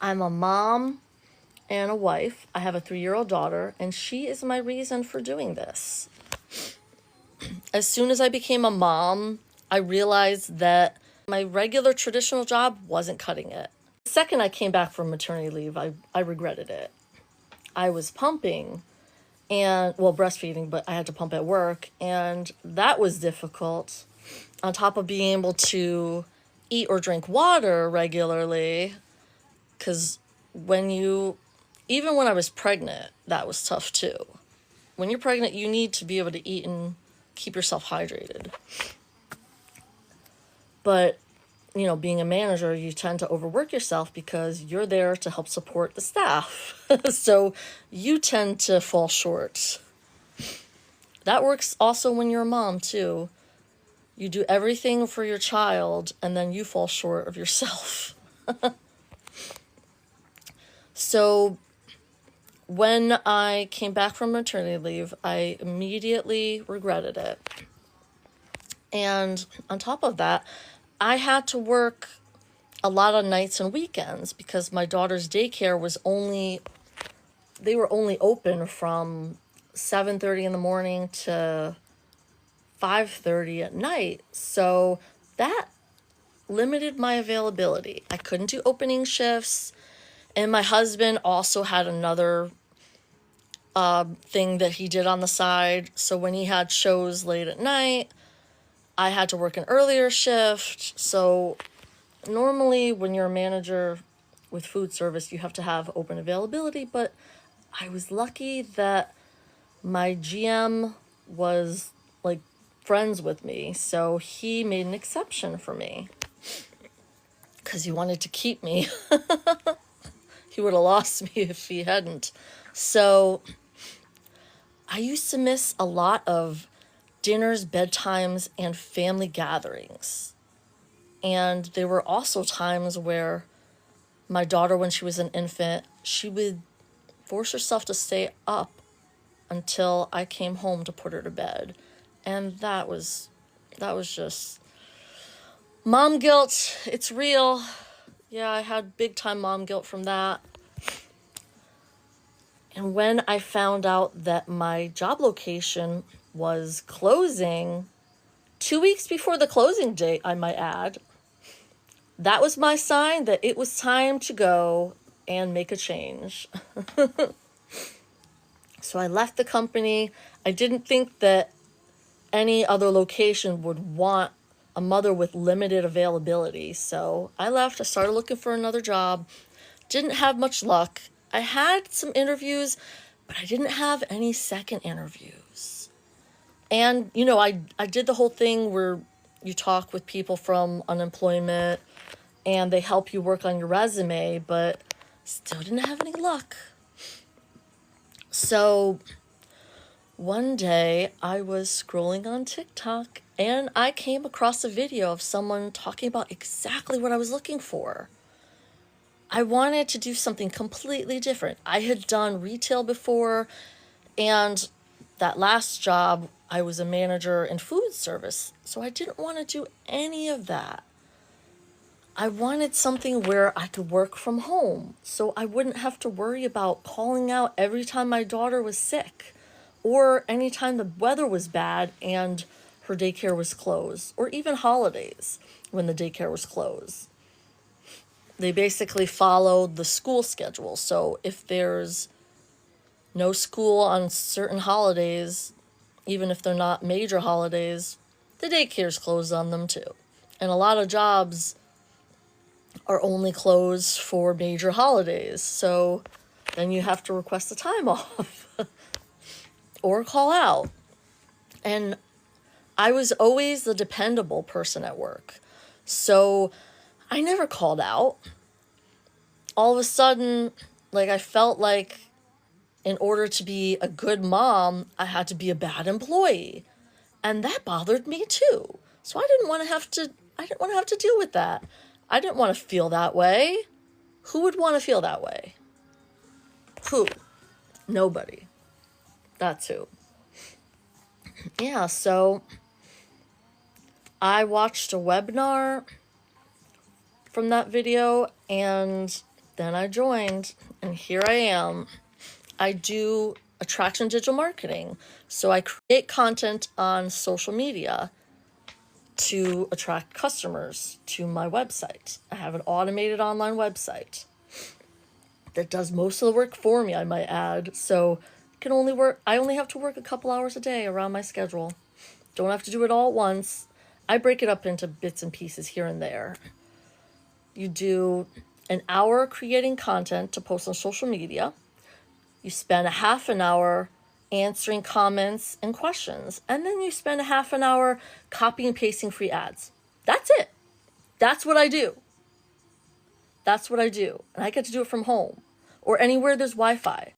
I'm a mom and a wife. I have a 3-year-old daughter, and she is my reason for doing this. As soon as I became a mom, I realized that my regular traditional job wasn't cutting it. The second I came back from maternity leave, I regretted it. I was pumping and, well, breastfeeding, but I had to pump at work, and that was difficult. On top of being able to eat or drink water regularly, because even when I was pregnant, that was tough too. When you're pregnant, you need to be able to eat and keep yourself hydrated. But, being a manager, you tend to overwork yourself because you're there to help support the staff. So you tend to fall short. That works also when you're a mom too. You do everything for your child and then you fall short of yourself. So when I came back from maternity leave, I immediately regretted it. And on top of that, I had to work a lot of nights and weekends because my daughter's daycare they were only open from 7:30 in the morning to 5:30 at night. So that limited my availability. I couldn't do opening shifts. And my husband also had another thing that he did on the side. So when he had shows late at night, I had to work an earlier shift. So normally when you're a manager with food service, you have to have open availability. But I was lucky that my GM was like friends with me. So he made an exception for me because he wanted to keep me. He would have lost me if he hadn't. So I used to miss a lot of dinners, bedtimes, and family gatherings. And there were also times where my daughter, when she was an infant, she would force herself to stay up until I came home to put her to bed. And that was just mom guilt. It's real. Yeah, I had big time mom guilt from that. And when I found out that my job location was closing 2 weeks before the closing date, I might add, that was my sign that it was time to go and make a change. So I left the company. I didn't think that any other location would want a mother with limited availability. So I left. I started looking for another job. Didn't have much luck. I had some interviews, but I didn't have any second interviews. And, I did the whole thing where you talk with people from unemployment and they help you work on your resume, but still didn't have any luck. So one day I was scrolling on TikTok and I came across a video of someone talking about exactly what I was looking for. I wanted to do something completely different. I had done retail before, and that last job, I was a manager in food service, so I didn't want to do any of that. I wanted something where I could work from home, so I wouldn't have to worry about calling out every time my daughter was sick, or anytime the weather was bad and her daycare was closed, or even holidays when the daycare was closed. They basically followed the school schedule. So if there's no school on certain holidays, even if they're not major holidays, the daycare's closed on them too. And a lot of jobs are only closed for major holidays. So then you have to request a time off or call out. And I was always the dependable person at work. So I never called out. All of a sudden, I felt like in order to be a good mom, I had to be a bad employee. And that bothered me too. So I didn't want to have to deal with that. I didn't want to feel that way. Who would want to feel that way? Who? Nobody. That's who. Yeah, so I watched a webinar from that video, and Then I joined, and here I am. I do attraction digital marketing. So I create content on social media to attract customers to my website. I have an automated online website that does most of the work for me, I might add. So I only have to work a couple hours a day around my schedule. Don't have to do it all at once. I break it up into bits and pieces here and there. You do an hour creating content to post on social media. You spend a half an hour answering comments and questions. And then you spend a half an hour copying and pasting free ads. That's it. That's what I do. That's what I do. And I get to do it from home or anywhere there's Wi-Fi.